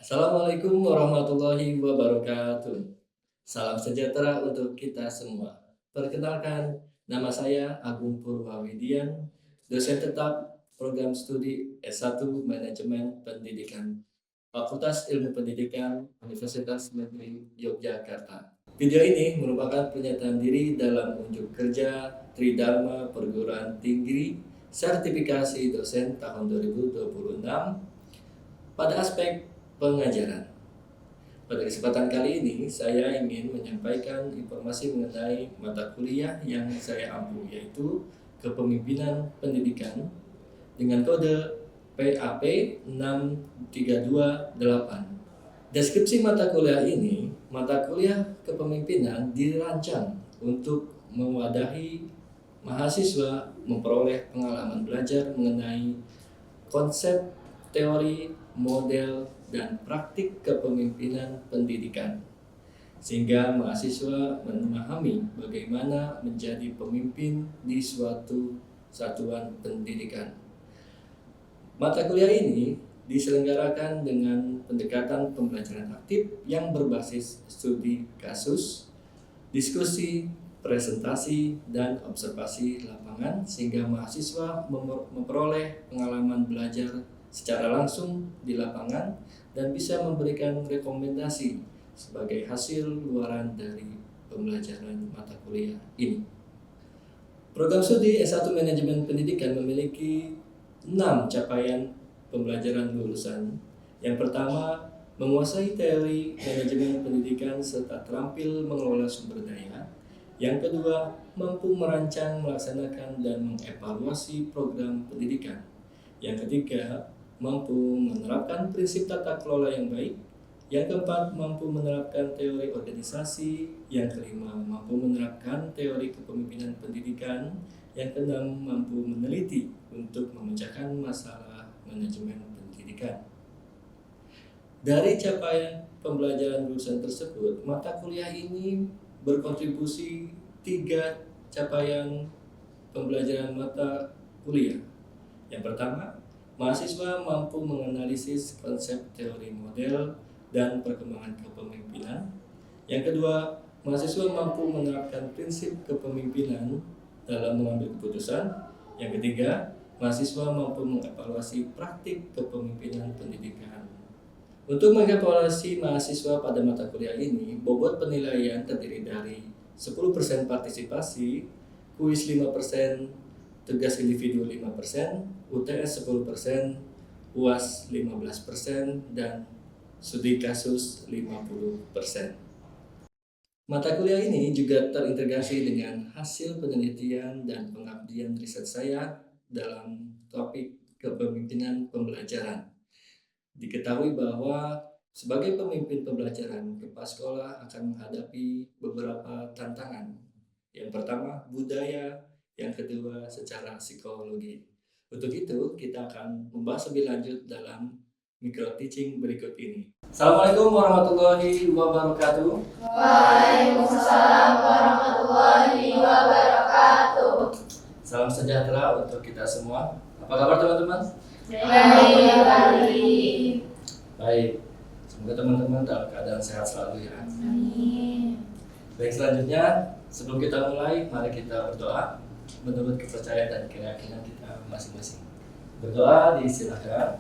Assalamualaikum warahmatullahi wabarakatuh. Salam sejahtera untuk kita semua. Perkenalkan, nama saya Agung Purwawidian, dosen tetap program studi S1 Manajemen Pendidikan, Fakultas Ilmu Pendidikan Universitas Negeri Yogyakarta. Video ini merupakan pernyataan diri dalam unjuk kerja Tridharma Perguruan Tinggi Sertifikasi Dosen tahun 2026 pada aspek pengajaran. Pada kesempatan kali ini, saya ingin menyampaikan informasi mengenai mata kuliah yang saya ampu, yaitu Kepemimpinan Pendidikan dengan kode PAP 6328. Deskripsi mata kuliah ini, mata kuliah kepemimpinan dirancang untuk mewadahi mahasiswa memperoleh pengalaman belajar mengenai konsep, teori, model, dan praktik kepemimpinan pendidikan, sehingga mahasiswa memahami bagaimana menjadi pemimpin di suatu satuan pendidikan. Mata kuliah ini diselenggarakan dengan pendekatan pembelajaran aktif yang berbasis studi kasus, diskusi, presentasi, dan observasi lapangan, sehingga mahasiswa memperoleh pengalaman belajar secara langsung di lapangan dan bisa memberikan rekomendasi sebagai hasil luaran dari pembelajaran mata kuliah ini. Program studi S1 Manajemen Pendidikan memiliki 6 capaian pembelajaran lulusan. Yang pertama, menguasai teori manajemen pendidikan serta terampil mengelola sumber daya. Yang kedua, mampu merancang, melaksanakan, dan mengevaluasi program pendidikan. Yang ketiga, mampu menerapkan prinsip tata kelola yang baik. Yang keempat, mampu menerapkan teori organisasi. Yang kelima, mampu menerapkan teori kepemimpinan pendidikan. Yang keenam, mampu meneliti untuk memecahkan masalah manajemen pendidikan. Dari capaian pembelajaran lulusan tersebut, mata kuliah ini berkontribusi 3 capaian pembelajaran mata kuliah. Yang pertama, mahasiswa mampu menganalisis konsep teori model dan perkembangan kepemimpinan. Yang kedua, mahasiswa mampu menerapkan prinsip kepemimpinan dalam mengambil keputusan. Yang ketiga, mahasiswa mampu mengevaluasi praktik kepemimpinan pendidikan. Untuk mengevaluasi mahasiswa pada mata kuliah ini, bobot penilaian terdiri dari 10% partisipasi, kuis 5%, tugas individu 5%, UTS 10%, UAS 15%, dan studi kasus 50%. Mata kuliah ini juga terintegrasi dengan hasil penelitian dan pengabdian riset saya dalam topik kepemimpinan pembelajaran. Diketahui bahwa sebagai pemimpin pembelajaran, kepala sekolah akan menghadapi beberapa tantangan. Yang pertama, budaya. Yang kedua, secara psikologi. Untuk itu, kita akan membahas lebih lanjut dalam micro teaching berikut ini. Assalamualaikum warahmatullahi wabarakatuh. Waalaikumsalam warahmatullahi wabarakatuh. Salam sejahtera untuk kita semua. Apa kabar teman-teman? Baik. Baik. Semoga teman-teman dalam keadaan sehat selalu ya. Amin. Baik, selanjutnya sebelum kita mulai, mari kita berdoa menurut kepercayaan dan keyakinan kita masing-masing. Berdoa disilakan.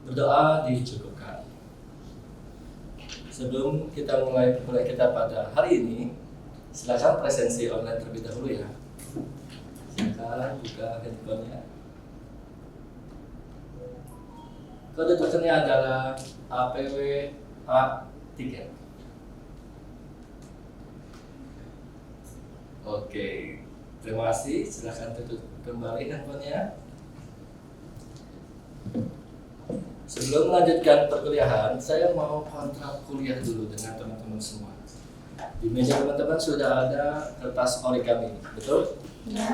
Berdoa dicukupkan. Sebelum kita mulai kita pada hari ini, silakan presensi online terlebih dahulu ya. Silakan buka handphonenya. Kode tokennya adalah APWA3. Oke, terima kasih. Silakan tutup kembali handphonenya. Sebelum melanjutkan perkuliahan, saya mau kontrak kuliah dulu dengan teman-teman semua. Di meja teman-teman sudah ada kertas origami, betul? Ya.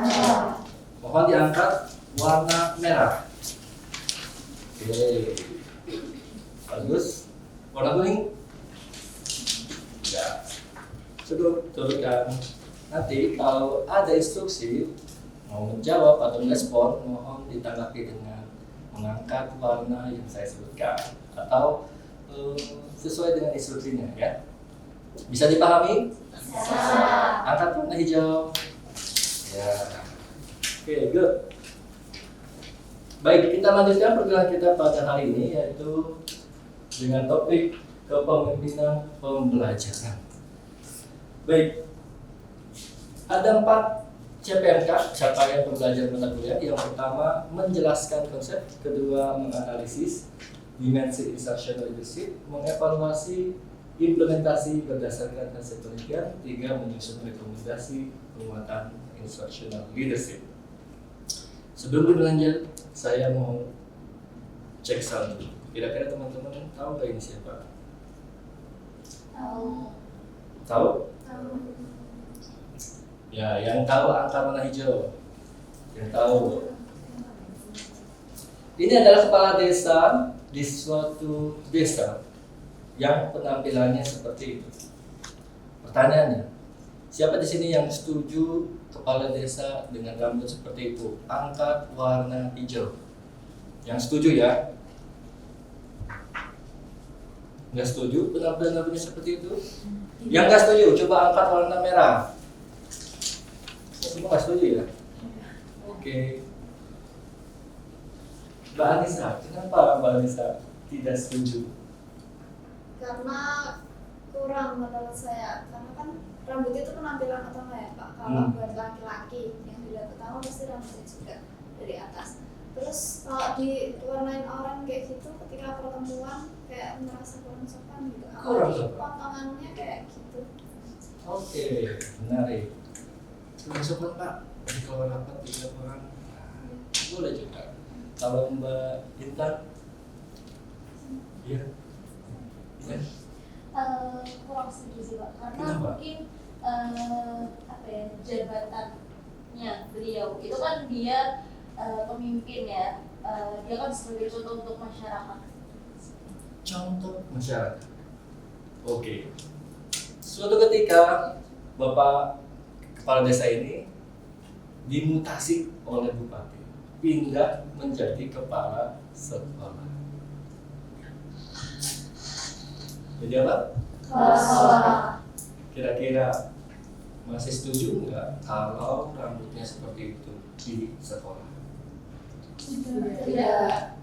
Mohon diangkat warna merah. Oke, bagus. Warna kuning? Ya. Cukup, turunkan. Nanti kalau ada instruksi mau menjawab atau merespon, mohon ditanggapi dengan mengangkat angkat warna yang saya sebutkan atau sesuai dengan instruksinya ya. Bisa dipahami? Angkat warna hijau. Ya. Oke, good. Baik, kita lanjutkan perkuliahan kita pada hari ini yaitu dengan topik kepemimpinan pembelajaran. Baik, ada 4 CPMK, capaian pembelajaran mata kuliah. Yang pertama, menjelaskan konsep. Kedua, menganalisis dimensi instructional leadership. Mengevaluasi implementasi berdasarkan hasil penelitian. 3, menyusun rekomendasi penguatan instructional leadership. Sebelum berlanjut, saya mau cek sound dulu. Kira-kira teman-teman tahu nggak ini siapa? Tahu? Ya, yang tahu angka warna hijau. Yang tahu. Ini adalah kepala desa di suatu desa yang penampilannya seperti itu. Pertanyaannya, siapa di sini yang setuju kepala desa dengan rambut seperti itu? Angkat warna hijau. Yang setuju ya? Nggak setuju penampilan rambutnya seperti itu? Yang nggak setuju, coba angkat warna merah. Semua nggak setuju ya? Oke. Mbak Anissa, kenapa Mbak Anissa tidak setuju? Karena kurang menurut saya, karena kan rambut itu penampilan utama ya Pak. Kalau buat laki-laki yang dilihat utama pasti rambutnya juga dari atas. Terus kalau diwarnain orang kayak gitu ketika pertemuan kayak merasa kurang sopan gitu. Kurang Apalagi sopan. potongannya kayak gitu. Oke, menarik. Kurang sopan Pak, jadi kalau rapat 3 orang boleh juga. Kalau Mbak Intan, iya. Ya. Kurang setuju sih Pak, karena Kenapa? mungkin apa ya, jabatannya beliau itu kan dia pemimpin ya, dia kan sebagai contoh untuk masyarakat. Contoh masyarakat. Oke. Suatu ketika Bapak kepala desa ini dimutasi oleh bupati, pindah menjadi kepala sekolah. Jadi apa? Kepala sekolah. Kira-kira masih setuju nggak kalau rambutnya seperti itu di sekolah? Tidak.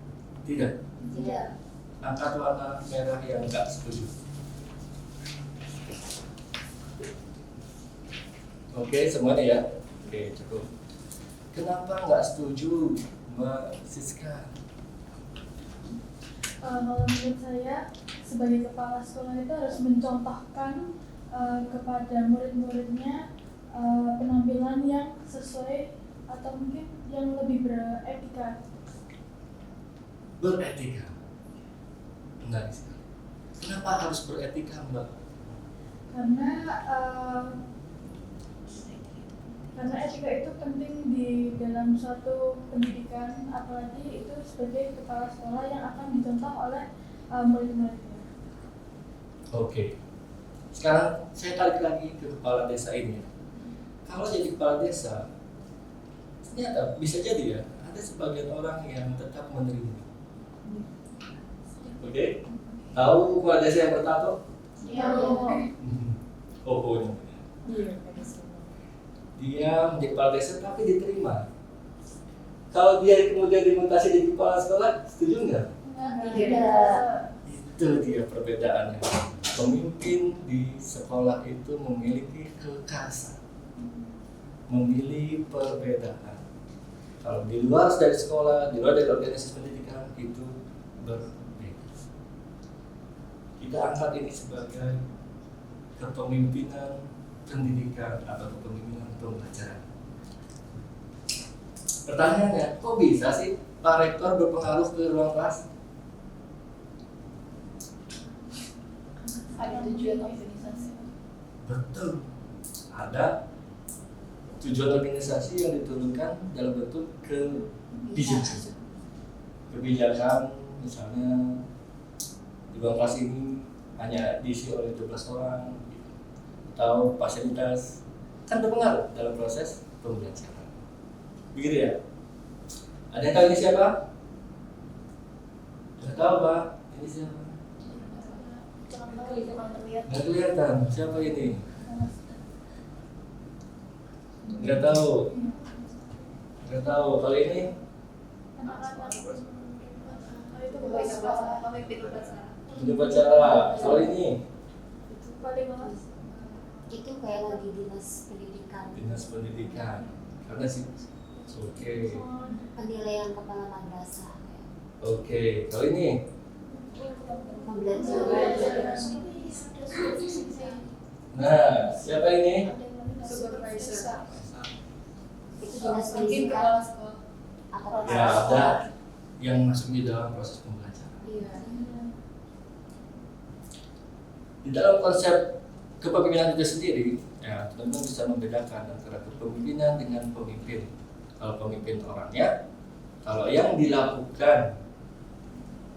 Tidak. Tidak. Angkat warna merah yang nggak setuju. Oke, semuanya ya. Oke, cukup. Kenapa nggak setuju, Mbak Siska? Kalau menurut saya sebagai kepala sekolah itu harus mencontohkan kepada murid-muridnya penampilan yang sesuai atau mungkin yang lebih beretika. Beretika. Menarik sekali. Kenapa harus beretika, Mbak? Karena etika itu penting di dalam suatu pendidikan, apalagi itu sebagai kepala sekolah yang akan dicontoh oleh murid-muridnya. Oke. Sekarang saya tarik lagi ke kepala desa ini. Kalau jadi kepala desa, ternyata bisa jadi ya, ada sebagian orang yang tetap menerima. Oke? Tahu kepala desa yang bertato? Oh, dia menjadi kepala desa tapi diterima. Kalau dia kemudian dimutasi jadi kepala sekolah, setuju nggak? Tidak. Itu dia perbedaannya. Pemimpin di sekolah itu memiliki kekhasan, memilih perbedaan. Kalau di luar dari sekolah, di luar dari organisasi pendidikan itu berbeda. Kita angkat ini sebagai kepemimpinan pendidikan atau kepemimpinan pembelajaran. Pertanyaannya, kok bisa sih Pak Rektor berpengaruh ke ruang kelas? Ada tujuan organisasi. Betul. Ada tujuan organisasi yang diturunkan dalam bentuk kebijakan. Kebijakan misalnya di ruang kelas ini hanya diisi oleh 12 orang atau fasilitas, kan berpengaruh dalam proses pembelajaran. Begitu ya? Ada yang tahu ini siapa? Tahu Pak? Ini siapa? Nggak kelihatan. Siapa ini? Nggak tahu. Nggak tahu. Kalau ini Anak-anak itu Pemimpin upacara. ini upacara. Kalau ini paling atas. Itu kayak lagi dinas pendidikan, dinas pendidikan. Karena sih. Oke. penilaian kepala madrasah, Oke. Kalau ini pembelajaran. nah, siapa ini? Supervisor. Itu dinas Mungkin pendidikan kepala sekolah. atau Ya, kepala ada sekolah. yang masuk di dalam proses pembelajaran. Iya. Di dalam konsep kepemimpinan itu sendiri, ya teman-teman bisa membedakan antara kepemimpinan dengan pemimpin. Kalau pemimpin orangnya, kalau yang dilakukan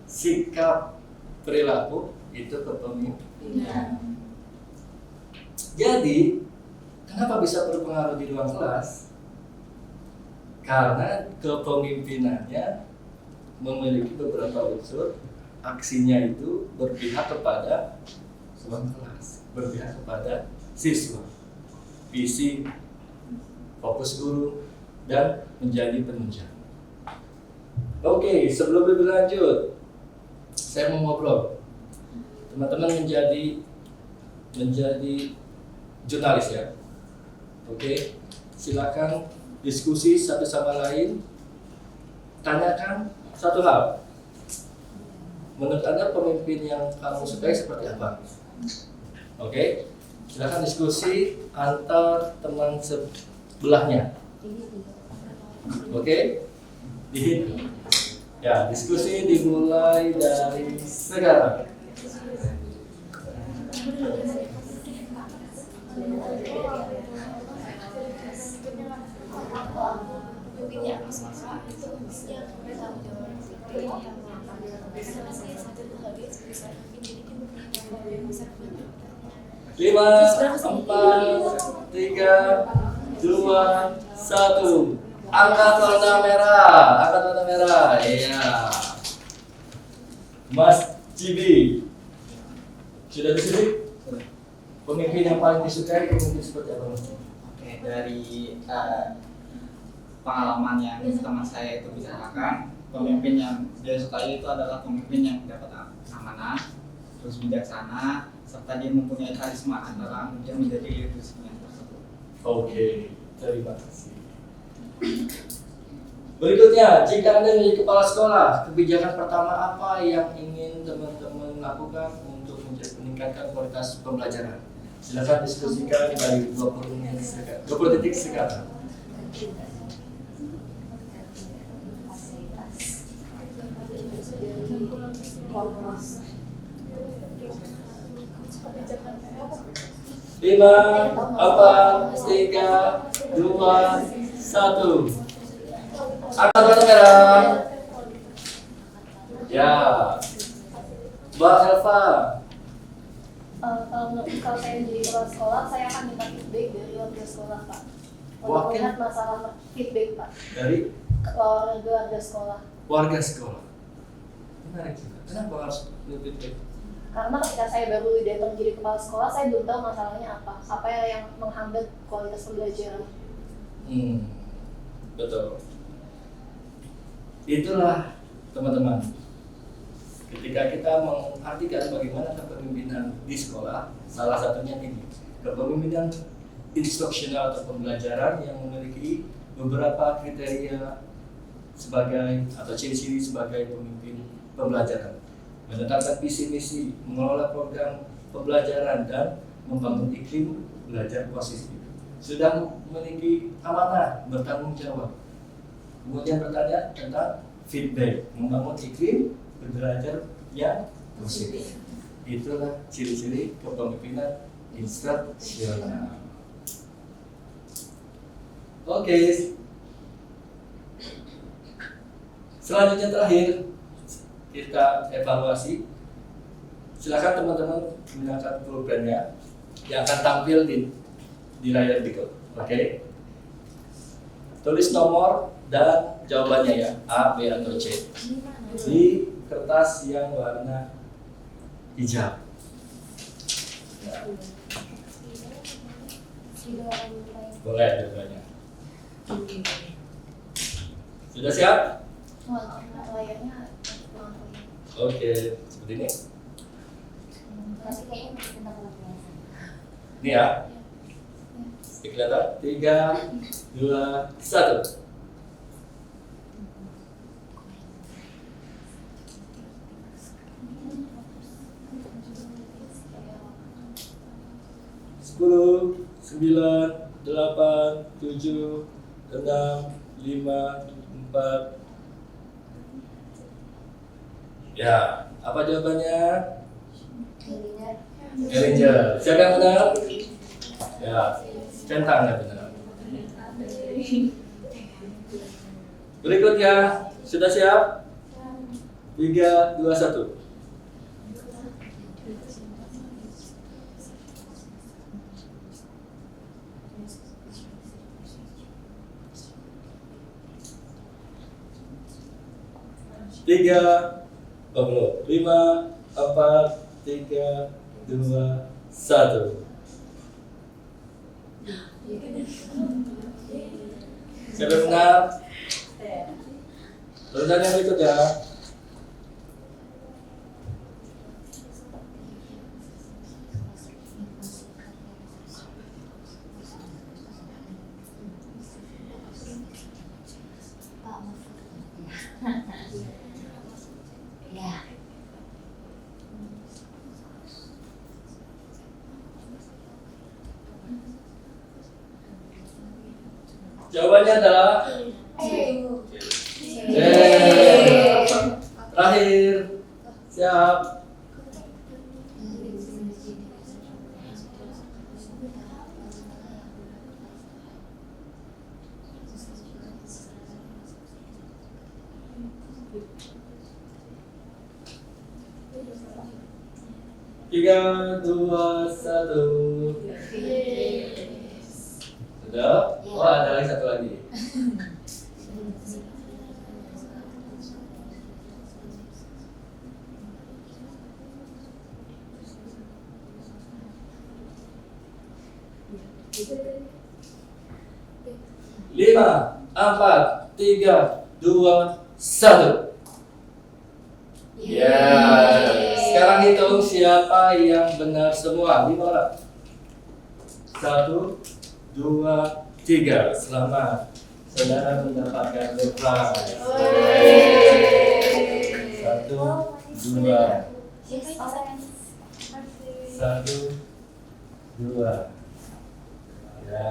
sikap perilaku itu kepemimpinan. Jadi, kenapa bisa berpengaruh di ruang kelas? Karena kepemimpinannya memiliki beberapa unsur, aksinya itu berpihak kepada ruang kelas, berpihak kepada siswa, visi, fokus guru, dan menjadi penunjang. Oke, sebelum lebih lanjut, saya mau ngobrol. Teman-teman menjadi jurnalis ya. Oke, silakan diskusi satu sama lain. Tanyakan satu hal. Menurut Anda pemimpin yang kamu sukai seperti apa? Oke, silakan diskusi antar teman sebelahnya. Oke, ya diskusi dimulai dari sekarang. Mungkin mas-mas itu yang bertanggung jawab yang saya satu lagi bisa jadi bisa 5, 4, 3, 2, 1. Angkat warna merah, angkat warna merah. Iya. Mas Cibi, sudah di sini? Pemimpin yang paling disukai pemimpin seperti apa? Oke, dari pengalaman yang teman saya itu bicarakan, pemimpin yang dia sukai itu adalah pemimpin yang dapat amanah, terus bijaksana, serta dia mempunyai karisma antara dia menjadi leadership-nya tersebut. Oke, terima kasih. Berikutnya, jika Anda menjadi kepala sekolah, kebijakan pertama apa yang ingin teman-teman lakukan untuk meningkatkan kualitas pembelajaran? Silakan diskusikan dari 20 detik sekarang. Lima, 4, 3, 2, 1. Angkat warna merah. Ya, Mbak Elva. Kalau saya menjadi kepala sekolah, saya akan minta feedback dari warga sekolah, Pak. Untuk Wakil? melihat masalah feedback, Pak. Dari Warga sekolah. warga sekolah. Menarik juga. Kenapa harus lebih baik? Karena ketika saya baru datang jadi kepala sekolah, saya belum tahu masalahnya apa yang menghambat kualitas pembelajaran. Betul. Itulah teman-teman. Ketika kita mengartikan bagaimana kepemimpinan di sekolah, salah satunya ini, kepemimpinan instruksional atau pembelajaran yang memiliki beberapa kriteria sebagai atau ciri-ciri sebagai pemimpin pembelajaran. Menetapkan visi misi, mengelola program pembelajaran dan membangun iklim belajar positif. Sudah memiliki amanah, bertanggung jawab. Kemudian bertanya tentang feedback, membangun iklim belajar yang positif. Itulah ciri-ciri kepemimpinan instruksional. Oke. Selanjutnya terakhir kita evaluasi. Silakan teman-teman menggunakan programnya yang akan tampil di layar berikut. Oke. Tulis nomor dan jawabannya ya, A, B atau C. Di kertas yang warna hijau. Nah, boleh dua-duanya. Sudah siap? layarnya Oke, seperti ini. Tapi kayaknya masih tentang pelampiasan. Ini ya. Kelihatan? 3, 2, 1. Sepuluh, 9, 8, 7, 6, 5, 4. Ya, apa jawabannya? Eringer. Siapa yang benar? Ya, centang ya benar. Berikutnya, sudah siap? 3, 2, 1. Tiga, belum. 5, 4, 3, 2, 1. Siapa yang benar? Pertanyaan yang berikutnya. Ya. Jawabannya adalah terakhir. Siap. Tiga, 2, 1. Sudah? Oh, ada lagi satu lagi. Lima, 4, 3, 2, 1. Ya, sekarang hitung siapa yang benar semua. 5 orang. 1, 2, 3. Selamat. Saudara mendapatkan door prize. 1, 2, 1, 2. Ya.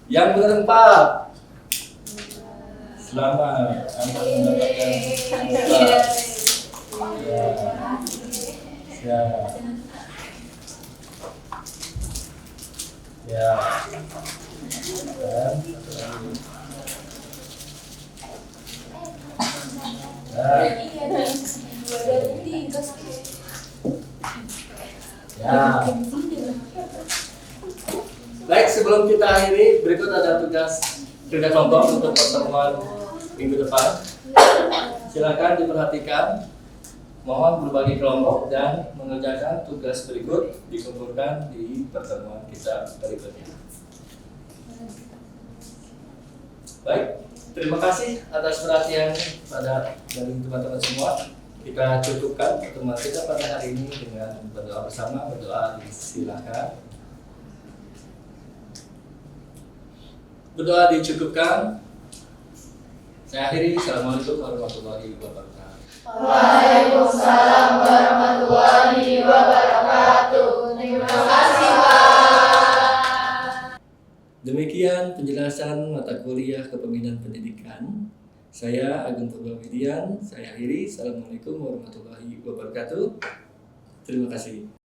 Yang benar 4. Selamat. Anda mendapatkan door prize. Ya. Ya. Ya. Dan ya. Baik, sebelum kita akhiri, berikut ada tugas kerja kelompok untuk pertemuan minggu depan. Silakan diperhatikan. Mohon berbagi kelompok dan mengerjakan tugas berikut dikumpulkan di pertemuan kita berikutnya. Baik, terima kasih atas perhatian dari teman-teman semua. Kita cukupkan pertemuan kita pada hari ini dengan berdoa bersama. Berdoa disilakan. Berdoa dicukupkan. Saya akhiri. Assalamualaikum warahmatullahi wabarakatuh. Waalaikumsalam warahmatullahi wabarakatuh. Terima kasih, Pak. Demikian penjelasan mata kuliah Kepemimpinan Pendidikan. Saya Agung Purwawidian. Saya akhiri. Assalamualaikum warahmatullahi wabarakatuh. Terima kasih.